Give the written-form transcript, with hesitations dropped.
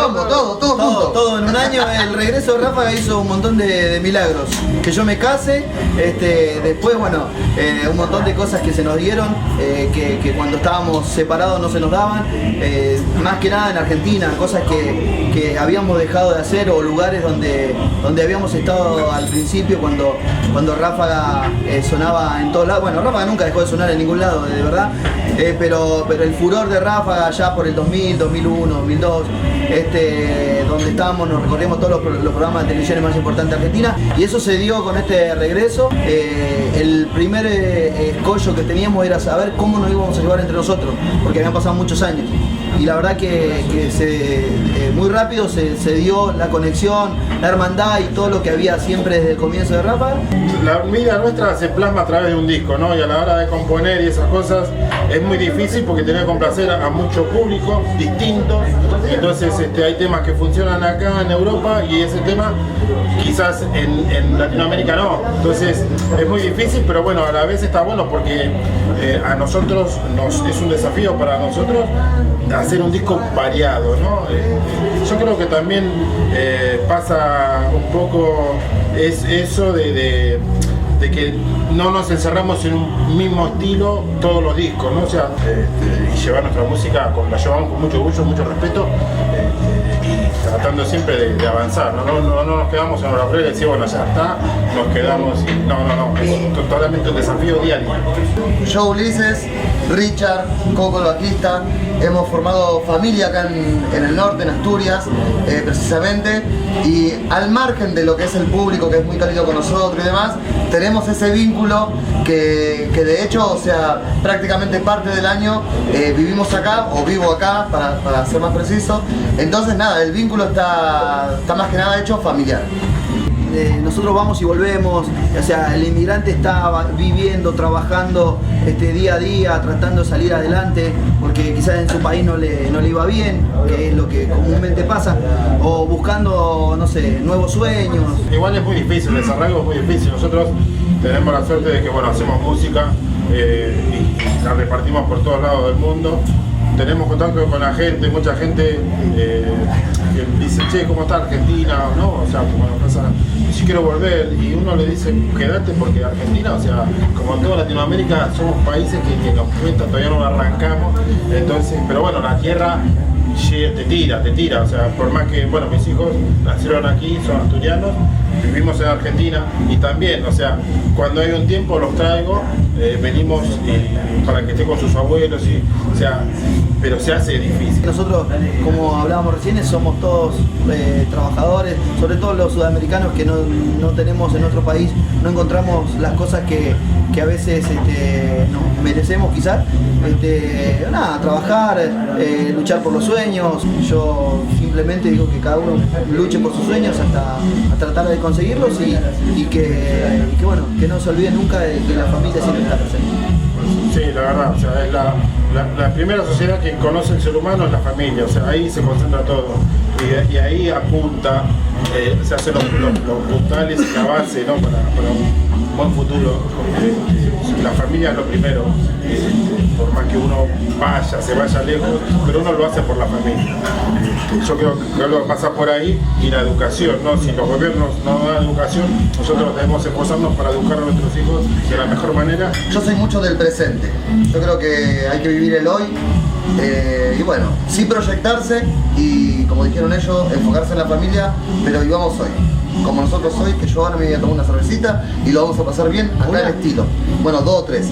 quilombo, todo junto. Todo en un año. El regreso de Ráfaga hizo un montón de milagros. Que yo me case, después, bueno, un montón de cosas que se nos dieron, que cuando estábamos separados no se nos daban. Más que nada en Argentina, cosas que habíamos dejado de hacer, o lugares donde habíamos estado al principio cuando Ráfaga sonaba en todos lados. Bueno, Ráfaga nunca dejó de sonar en ningún lado, de verdad, pero el furor de Ráfaga ya por el 2000, 2001, 2002, donde estábamos, nos recorrimos todos los programas de televisión más importantes de Argentina, y eso se dio con este regreso. El primer escollo que teníamos era saber cómo nos íbamos a llevar entre nosotros, porque habían pasado muchos años. Y la verdad que muy rápido se dio la conexión, la hermandad y todo lo que había siempre desde el comienzo de Ráfaga. La vida nuestra se plasma a través de un disco, ¿no? Y a la hora de componer y esas cosas es muy difícil porque tenés que complacer a mucho público distinto. Entonces hay temas que funcionan acá en Europa y ese tema quizás en Latinoamérica no. Entonces es muy difícil, pero bueno, a la vez está bueno porque a nosotros es un desafío para nosotros hacer un disco variado, ¿no? Yo creo que también pasa un poco eso de que no nos encerramos en un mismo estilo todos los discos, ¿no? O sea, y llevar nuestra música, la llevamos con mucho orgullo, mucho respeto, y tratando siempre de avanzar, ¿no? No nos quedamos en la prueba y decir, bueno, ya está, nos quedamos y no, es totalmente un desafío diario. Yo, Ulises, Richard, Coco el bajista, hemos formado familia acá en el norte, en Asturias, precisamente, y al margen de lo que es el público, que es muy cálido con nosotros y demás, tenemos ese vínculo que de hecho, o sea, prácticamente parte del año vivimos acá, o vivo acá, para ser más preciso. Entonces nada, el vínculo está más que nada hecho familiar. Nosotros vamos y volvemos, o sea, el inmigrante está viviendo, trabajando día a día, tratando de salir adelante, porque quizás en su país no le iba bien, que es lo que comúnmente pasa, o buscando, no sé, nuevos sueños. Igual es muy difícil, el desarrollo es muy difícil. Nosotros tenemos la suerte de que, bueno, hacemos música y la repartimos por todos lados del mundo. Tenemos contacto con la gente, mucha gente que dice, che, ¿cómo está Argentina? ¿No? O sea, bueno, pasa, yo quiero volver, y uno le dice, quédate, porque Argentina, o sea, como en toda Latinoamérica, somos países que nos cuesta, todavía no arrancamos. Entonces, pero bueno, la tierra te tira, o sea, por más que, bueno, mis hijos nacieron aquí, son asturianos, vivimos en Argentina, y también, o sea, cuando hay un tiempo los traigo, venimos para que esté con sus abuelos, y, o sea, pero se hace difícil. Nosotros, como hablábamos recién, somos todos trabajadores, sobre todo los sudamericanos que no tenemos en nuestro país, no encontramos las cosas que a veces nos merecemos quizás. Nada, trabajar, luchar por los sueños. Yo simplemente digo que cada uno luche por sus sueños hasta tratar de conseguirlos, y que bueno, que no se olvide nunca de que la familia siempre está presente. Sí, la verdad, o sea, es la primera sociedad que conoce el ser humano es la familia, o sea, ahí se concentra todo, y ahí apunta, se hacen los puntales y la base, ¿no? para un buen futuro. La familia es lo primero, por más que uno se vaya lejos, pero uno lo hace por la familia. Yo creo que algo pasa por ahí, y la educación, ¿no? Si los gobiernos no dan educación, nosotros debemos esforzarnos para educar a nuestros hijos de la mejor manera. Yo soy mucho del presente, yo creo que hay que vivir el hoy, y bueno, sí proyectarse, y como dijeron ellos, enfocarse en la familia, pero vivamos hoy. Como nosotros hoy, que yo ahora me voy a tomar una cervecita y lo vamos a pasar bien acá en estilo. Bueno, 2 o 3.